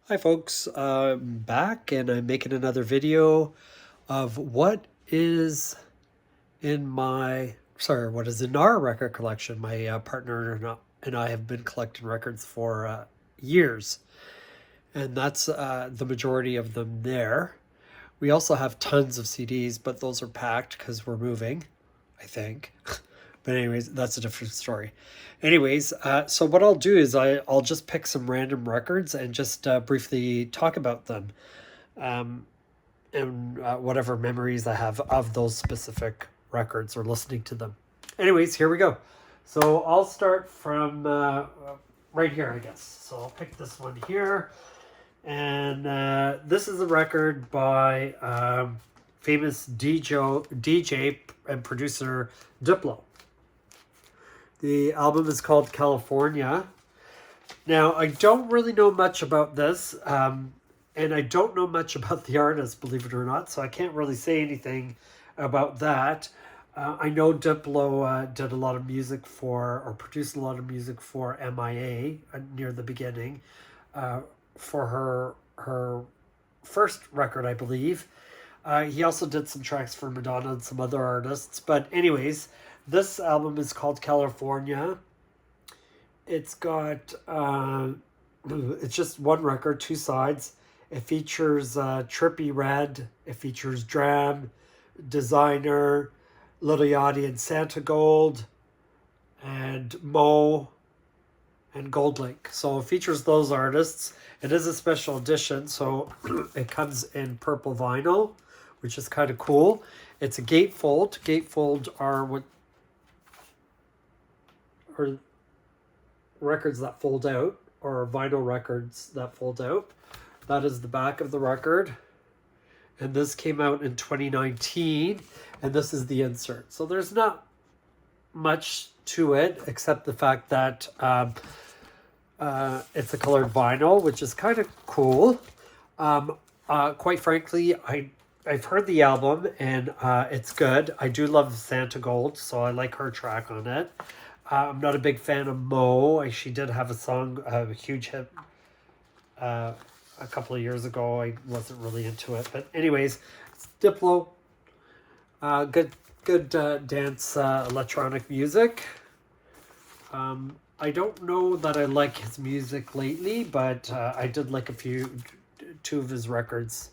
Hi folks, I'm back and I'm making another video of what is what is in our record collection. My partner and I have been collecting records for years, and that's the majority of them there. We also have tons of CDs, but those are packed because we're moving, I think. But anyways, that's a different story. Anyways, so what I'll do is I'll just pick some random records and just briefly talk about them, and whatever memories I have of those specific records or listening to them. Anyways, here we go. So I'll start from right here, I guess. So I'll pick this one here. And this is a record by famous DJ and producer Diplo. The album is called California. Now, I don't really know much about this, and I don't know much about the artist, believe it or not, so I can't really say anything about that. I know Diplo did a lot of music or produced a lot of music for MIA near the beginning, for her first record, I believe. He also did some tracks for Madonna and some other artists. But anyways, this album is called California. It's got, it's just one record, two sides. It features Trippie Redd. It features Dram, Designer, Lil Yachty and Santa Gold, and Mo, and GoldLink. So it features those artists. It is a special edition, so it comes in purple vinyl, which is kind of cool. It's a gatefold. Gatefold are records that fold out, or vinyl records that fold out. That is the back of the record. And this came out in 2019, and this is the insert. So there's not much to it except the fact that it's a colored vinyl, which is kind of cool. Quite frankly, I've heard the album and it's good. I do love Santa Gold, so I like her track on it. I'm not a big fan of Mo. She did have a song, a huge hit a couple of years ago. I wasn't really into it, but anyways, it's Diplo. Good dance electronic music. I don't know that I like his music lately, but I did like two of his records,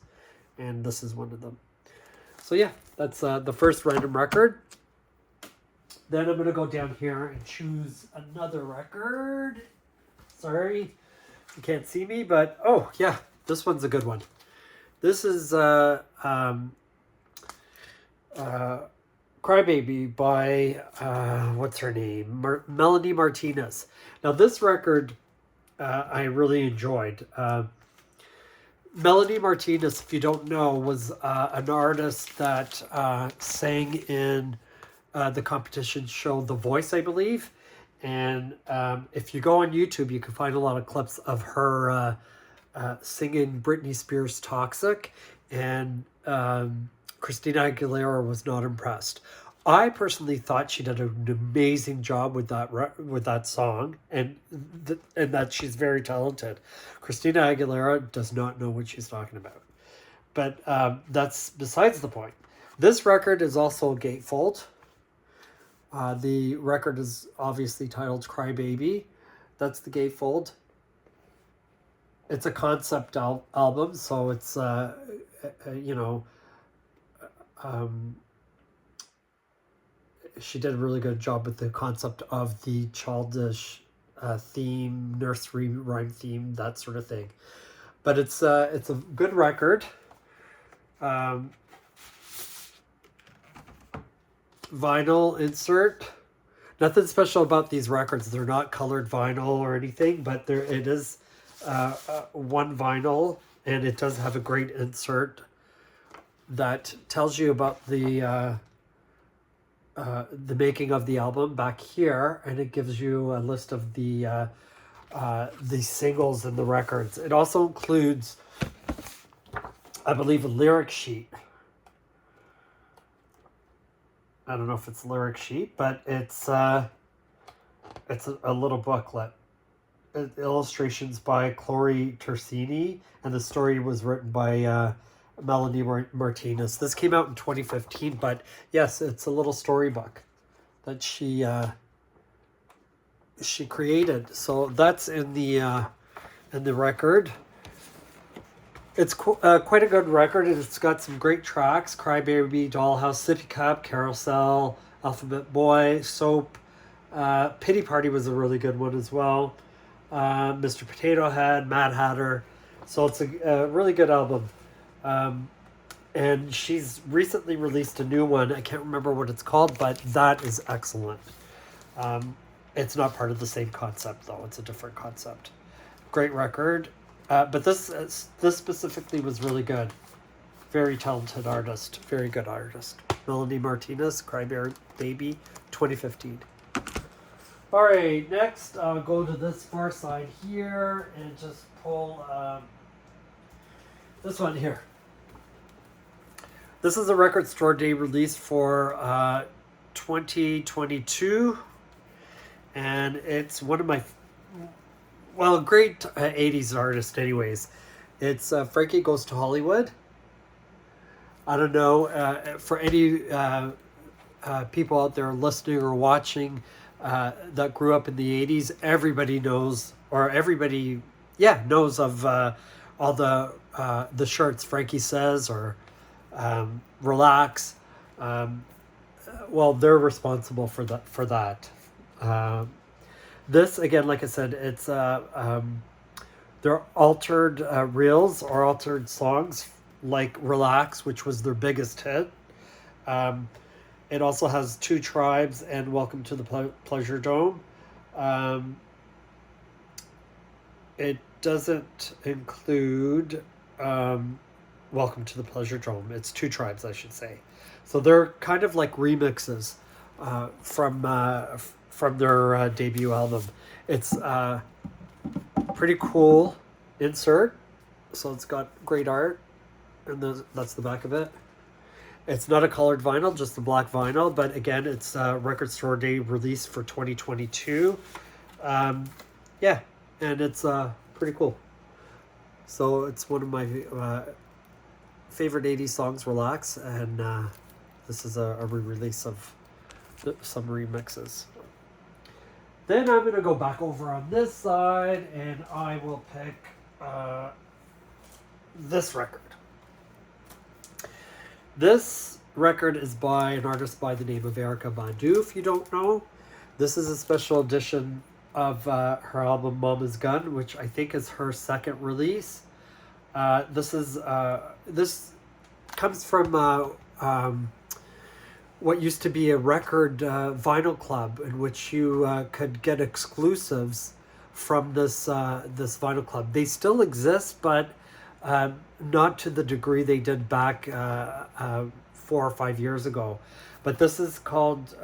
and this is one of them. So yeah, that's the first random record. Then I'm going to go down here and choose another record. Sorry, you can't see me, but oh yeah, this one's a good one. This is Crybaby by, what's her name? Melanie Martinez. Now this record I really enjoyed. Melanie Martinez, if you don't know, was an artist that sang in the competition show The Voice, I believe. And if you go on YouTube, you can find a lot of clips of her singing Britney Spears' Toxic. And Christina Aguilera was not impressed. I personally thought she did an amazing job with that song, and that she's very talented. Christina Aguilera does not know what she's talking about, but that's besides the point. This record is also a gatefold. The record is obviously titled Crybaby. That's the gatefold. It's a concept album, so it's she did a really good job with the concept of the childish theme, nursery rhyme theme, that sort of thing. But it's a good record. Vinyl insert. Nothing special about these records. They're not colored vinyl or anything, but it is one vinyl, and it does have a great insert that tells you about the making of the album back here, and it gives you a list of the singles and the records. It also includes, I believe, a lyric sheet. I don't know if it's a lyric sheet, but it's a little booklet. illustrations by Chloe Tersini, and the story was written by Melanie Martinez. This came out in 2015, but yes, it's a little storybook that she created. So that's in the record. It's quite a good record. It's got some great tracks: Crybaby, Dollhouse, Sippy Cup, Carousel, Alphabet Boy, Soap. Pity Party was a really good one as well. Mr. Potato Head, Mad Hatter. So it's a really good album. And she's recently released a new one. I can't remember what it's called, but that is excellent. It's not part of the same concept, though. It's a different concept. Great record. But this specifically was really good. Very talented artist. Very good artist. Melanie Martinez, Crybaby, 2015. All right, next I'll go to this far side here and just pull this one here. This is a Record Store Day release for 2022, and it's one of my great 80s artist anyways. It's Frankie Goes to Hollywood. I don't know, for any people out there listening or watching that grew up in the 80s, everybody knows, or everybody knows of all the shirts Frankie Says or Relax. Well, they're responsible for that. This, again, like I said, it's they're altered reels or altered songs like Relax, which was their biggest hit. It also has Two Tribes and Welcome to the Pleasure Dome. It doesn't include Welcome to the Pleasure Dome. It's Two Tribes, I should say. So they're kind of like remixes from their debut album. It's pretty cool insert. So it's got great art, and that's the back of it. It's not a colored vinyl, just a black vinyl, but again, it's a Record Store Day release for 2022. And it's pretty cool. So it's one of my favorite 80s songs, Relax, and this is a re-release of some remixes. Then I'm going to go back over on this side, and I will pick this record. This record is by an artist by the name of Erykah Badu, if you don't know. This is a special edition of her album Mama's Gun, which I think is her second release. This comes from what used to be a record vinyl club in which you could get exclusives from this vinyl club. They still exist, but not to the degree they did back 4 or 5 years ago. But this is called,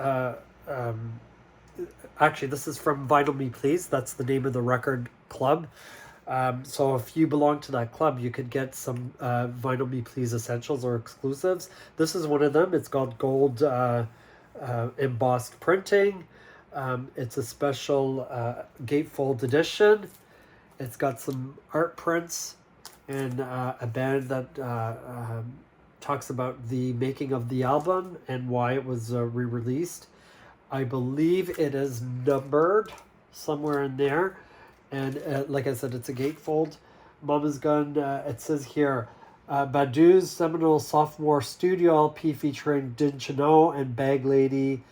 actually, this is from Vinyl Me Please. That's the name of the record club. So if you belong to that club, you could get some Vinyl Me Please essentials or exclusives. This is one of them. It's called Gold Embossed Printing. It's a special gatefold edition. It's got some art prints and a band that talks about the making of the album and why it was re-released. I believe it is numbered somewhere in there. And like I said, it's a gatefold. Mama's Gun, it says here, Badu's seminal sophomore studio LP featuring Didn't You Know and Bag Lady.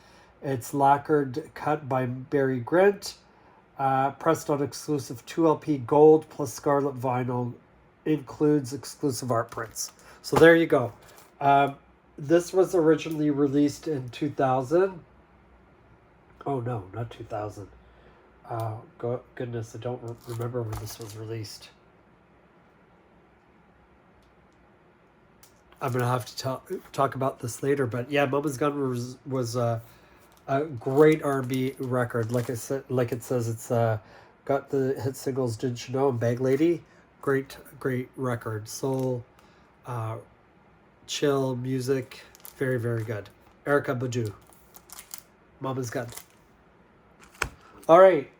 It's lacquered cut by Barry Grint. Pressed on exclusive 2LP gold plus scarlet vinyl. Includes exclusive art prints. So there you go. This was originally released in 2000. Oh no, not 2000. Oh, goodness, I don't remember when this was released. I'm going to have to talk about this later, but yeah, Mama's Gun was a great R&B record. Like it says, it's got the hit singles Didn't You Know and Bag Lady. Great record. Soul, chill music, very, very good. Erykah Badu, Mama's Gun. All right,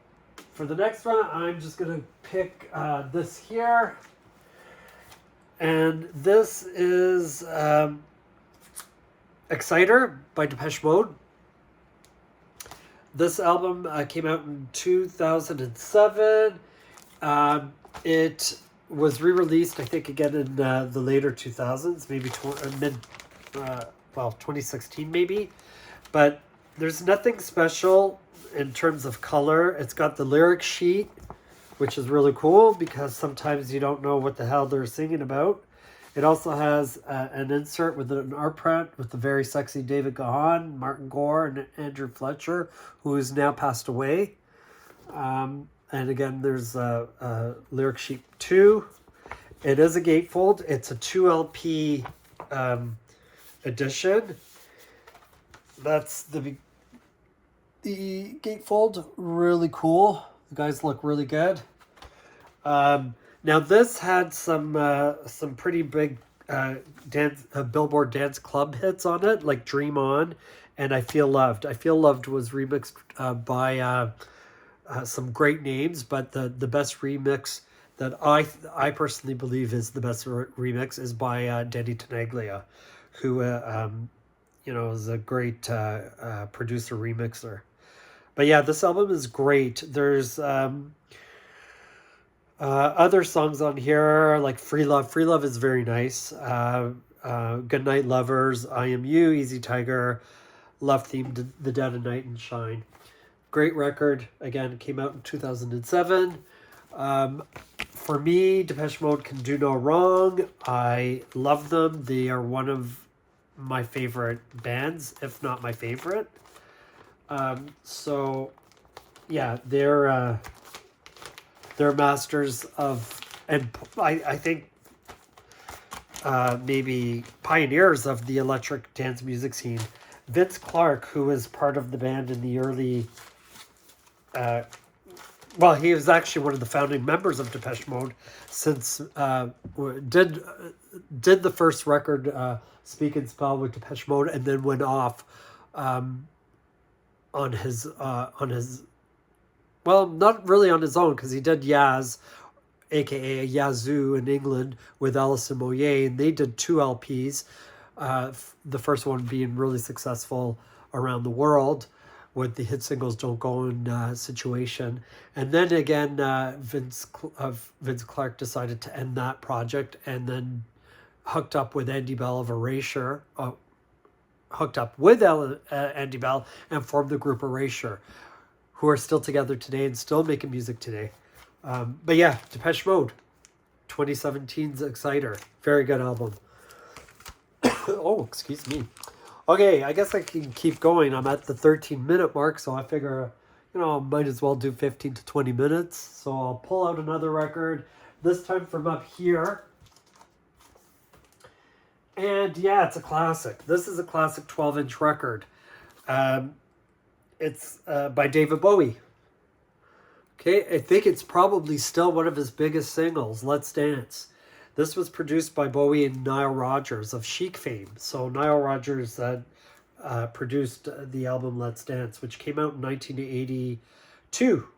for the next one, I'm just going to pick this here. And this is Exciter by Depeche Mode. This album came out in 2007. It was re-released, I think, again in the later 2000s, maybe 2016 maybe. But there's nothing special in terms of color. It's got the lyric sheet, which is really cool because sometimes you don't know what the hell they're singing about. It also has an insert with an art print with the very sexy David Gahan, Martin Gore, and Andrew Fletcher, who is now passed away. And again, there's a lyric sheet 2. It is a gatefold. It's a 2 LP edition. That's the gatefold. Really cool. The guys look really good. Now this had some pretty big Billboard dance club hits on it, like Dream On and I Feel Loved. I Feel Loved was remixed by some great names, but the best remix that I personally believe is the best remix is by Danny Tenaglia, who is a great producer remixer. But yeah, this album is great. There's other songs on here like Free Love. Free Love is very nice. Goodnight Lovers, I Am You, Easy Tiger, Love Theme, The Dead of Night and Shine. Great record. Again, came out in 2007. For me, Depeche Mode can do no wrong. I love them. They are one of my favorite bands, if not my favorite. So yeah, they're masters of, and I think maybe pioneers of the electric dance music scene. Vince Clarke, who was part of the band in the early, he was actually one of the founding members of Depeche Mode, since did the first record, Speak and Spell, with Depeche Mode, and then went off on his well, not really on his own, because he did Yaz, aka Yazoo, in England with Alison Moyet, and they did 2 LPs. The first one being really successful around the world with the hit singles "Don't Go" and "Situation." And then again, Vince Clarke decided to end that project, and then hooked up with Andy Bell of Erasure, Andy Bell, and formed the group Erasure, who are still together today and still making music today. But yeah, Depeche Mode, 2017's Exciter. Very good album. Oh, excuse me. Okay, I guess I can keep going. I'm at the 13-minute mark, so I figure, I might as well do 15 to 20 minutes. So I'll pull out another record, this time from up here. And yeah, it's a classic. This is a classic 12-inch record. It's by David Bowie. Okay, I think it's probably still one of his biggest singles, Let's Dance. This was produced by Bowie and Nile Rodgers of Chic fame. So Nile Rodgers produced the album Let's Dance, which came out in 1982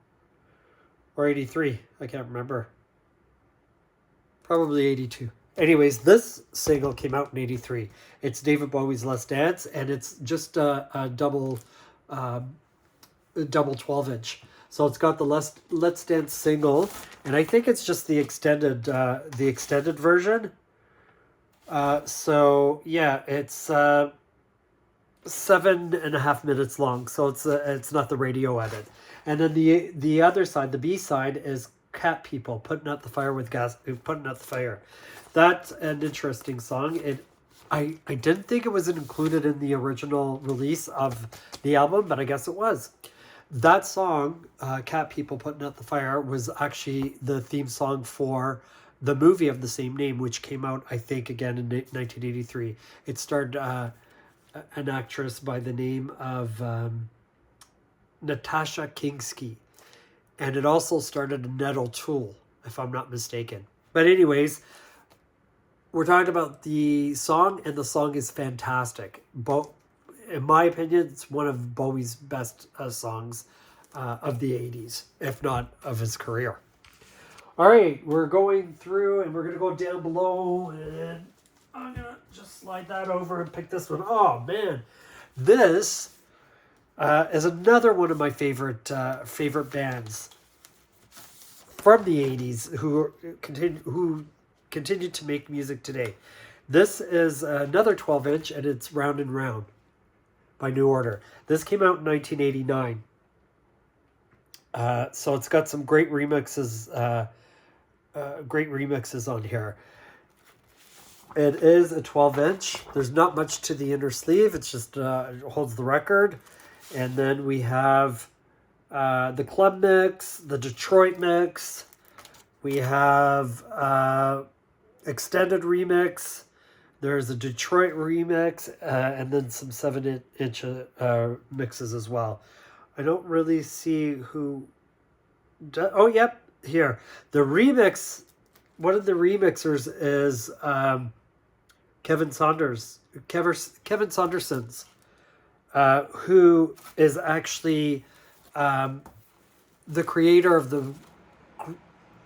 or 83. I can't remember. Probably 82. Anyways, this single came out in 83. It's David Bowie's Let's Dance, and it's just a double 12-inch. So it's got the Let's Dance single, and I think it's just the extended version. So yeah, it's 7.5 minutes long. So it's not the radio edit. And then the other side, the B side, is Cat People, Putting Out the Fire. That's an interesting song. I didn't think it was included in the original release of the album, but I guess it was. That song, Cat People Putting Out the Fire, was actually the theme song for the movie of the same name, which came out, I think, again in 1983. It starred an actress by the name of Natasha Kinski. And it also started Annette O'Toole, if I'm not mistaken. But anyways, we're talking about the song, and the song is fantastic. In my opinion, it's one of Bowie's best songs of the 80s, if not of his career. All right, we're going through and we're going to go down below, and I'm going to just slide that over and pick this one. Oh, man. This is another one of my favorite bands from the 80s who continue to make music today. This is another 12-inch, and it's Round and Round by New Order. This came out in 1989. So it's got some great remixes on here. It is a 12-inch. There's not much to the inner sleeve. It's just holds the record. And then we have the club mix, the Detroit mix. We have extended remix. There's a Detroit remix, and then some 7-inch mixes as well. I don't really see who... Oh, yep, here. The remix, one of the remixers is Kevin Saunderson's, who is actually the creator of the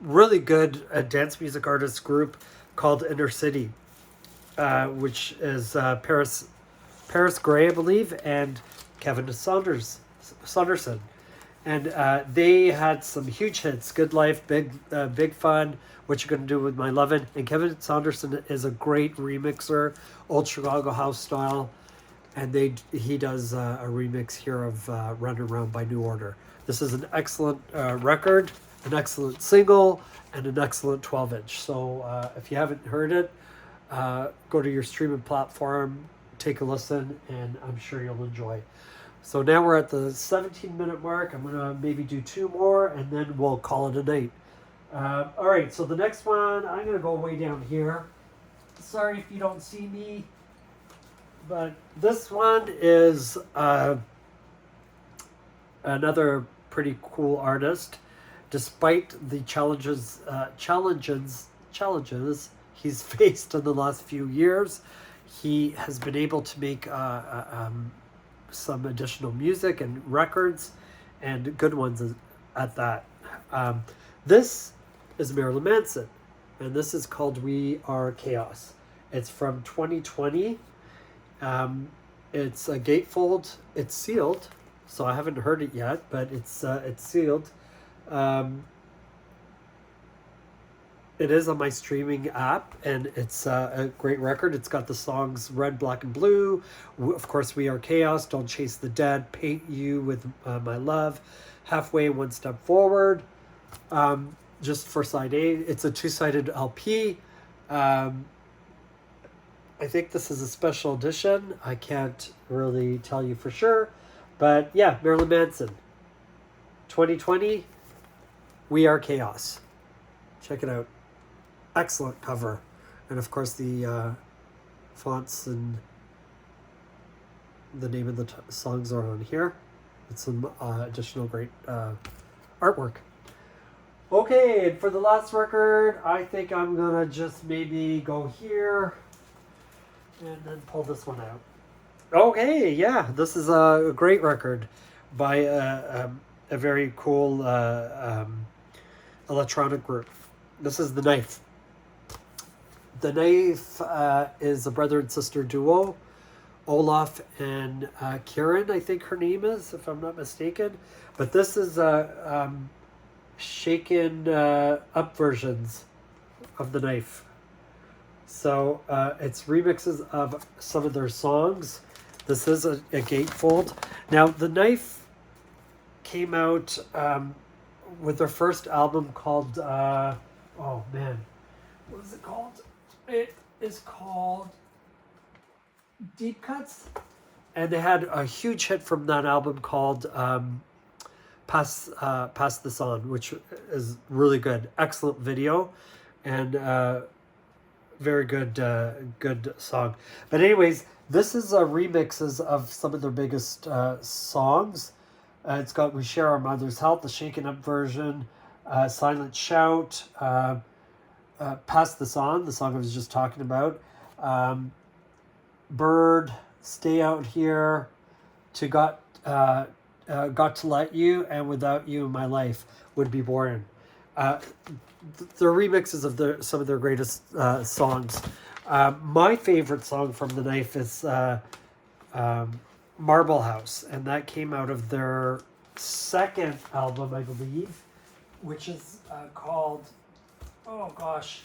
really good dance music artist group called Inner City, which is Paris Gray, I believe, and Kevin Saunderson. And they had some huge hits: Good Life, Big Fun, What You Gonna Do With My Lovin'. And Kevin Saunderson is a great remixer, old Chicago house style. And he does a remix here of Run Around by New Order. This is an excellent record, an excellent single, and an excellent 12-inch. So if you haven't heard it, go to your streaming platform, take a listen, and I'm sure you'll enjoy. So now we're at the 17-minute mark. I'm going to maybe do 2 more, and then we'll call it a night. All right, so the next one, I'm going to go way down here. Sorry if you don't see me, but this one is another pretty cool artist. Despite the challenges he's faced in the last few years, he has been able to make some additional music and records, and good ones at that. This is Marilyn Manson, and this is called We Are Chaos. It's from 2020. It's a gatefold. It's sealed, so I haven't heard it yet, but it's sealed. It is on my streaming app, and it's a great record. It's got the songs Red, Black, and Blue. Of course, We Are Chaos, Don't Chase the Dead, Paint You With My Love, Halfway, One Step Forward. Just for side A, it's a 2-sided LP. I think this is a special edition. I can't really tell you for sure. But yeah, Marilyn Manson. 2020, We Are Chaos. Check it out. Excellent cover. And of course the fonts and the name of the songs are on here. With some additional great artwork. Okay, and for the last record, I think I'm going to just maybe go here and then pull this one out. Okay, yeah, this is a great record by a very cool electronic group. This is The Knife. The Knife is a brother and sister duo. Olaf and Kieran, I think her name is, if I'm not mistaken. But this is shaken up versions of The Knife. So it's remixes of some of their songs. This is a gatefold. Now, The Knife came out with their first album called, what is it called? It is called Deep Cuts. And they had a huge hit from that album called Pass This On, which is really good. Excellent video and very good song. But anyways, this is remixes of some of their biggest songs. It's got We Share Our Mother's Health, the shaken up version, Silent Shout, Pass This On, the song I was just talking about, Bird, Stay Out Here, To Got Got to Let You, and Without You My Life Would Be Boring. The remixes of some of their greatest songs. My favorite song from The Knife is Marble House, and that came out of their second album, I believe, which is called, oh gosh,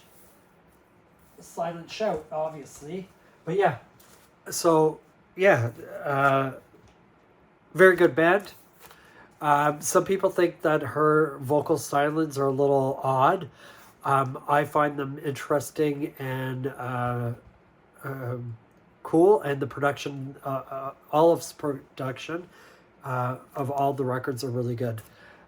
Silent Shout, obviously. But yeah, so yeah, very good band. Some people think that her vocal stylings are a little odd. I find them interesting and cool, and the production, Olive's production of all the records are really good.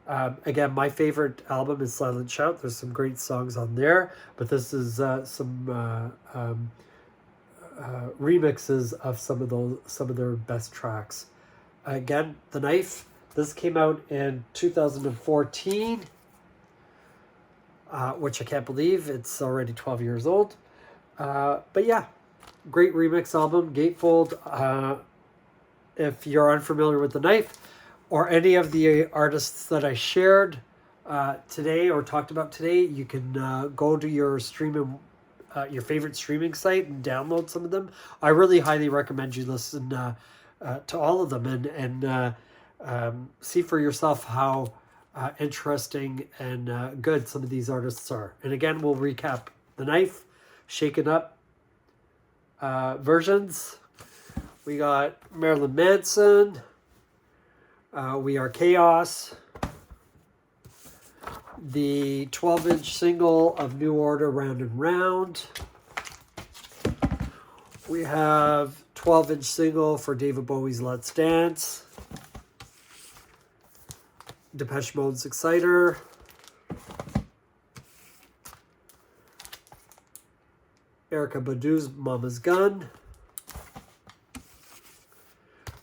Again, my favorite album is Silent Shout. There's some great songs on there, but this is some remixes of some of their best tracks. Again, The Knife. This came out in 2014, which I can't believe. It's already 12 years old. But yeah, great remix album, Gatefold. If you're unfamiliar with The Knife or any of the artists that I shared today or talked about today, you can go to your favorite streaming site and download some of them. I really highly recommend you listen to all of them and see for yourself how interesting and good some of these artists are. And again, we'll recap The Knife, Shaken Up versions. We got Marilyn Manson, We Are Chaos, the 12-inch single of New Order, Round and Round. We have 12-inch single for David Bowie's Let's Dance. Depeche Mode's Exciter. Erykah Badu's Mama's Gun.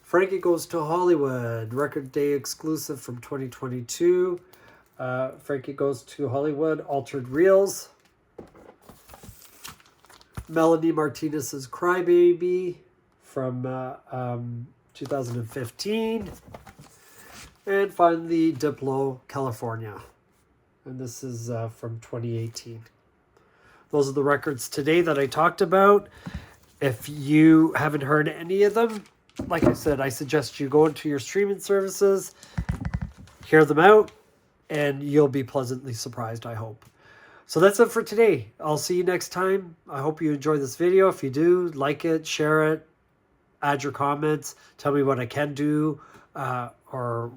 Frankie Goes to Hollywood, record day exclusive from 2022. Frankie Goes to Hollywood, Altered Reels. Melanie Martinez's Crybaby from 2015. And finally, Diplo, California. And this is from 2018. Those are the records today that I talked about. If you haven't heard any of them, like I said, I suggest you go into your streaming services, hear them out, and you'll be pleasantly surprised, I hope. So that's it for today. I'll see you next time. I hope you enjoyed this video. If you do, like it, share it, add your comments, tell me what I can do, or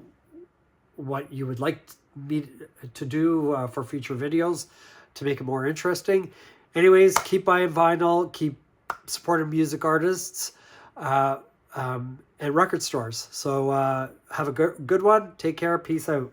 what you would like me to do for future videos to make it more interesting. Anyways, keep buying vinyl, keep supporting music artists, and record stores. So have a good one. Take care. Peace out.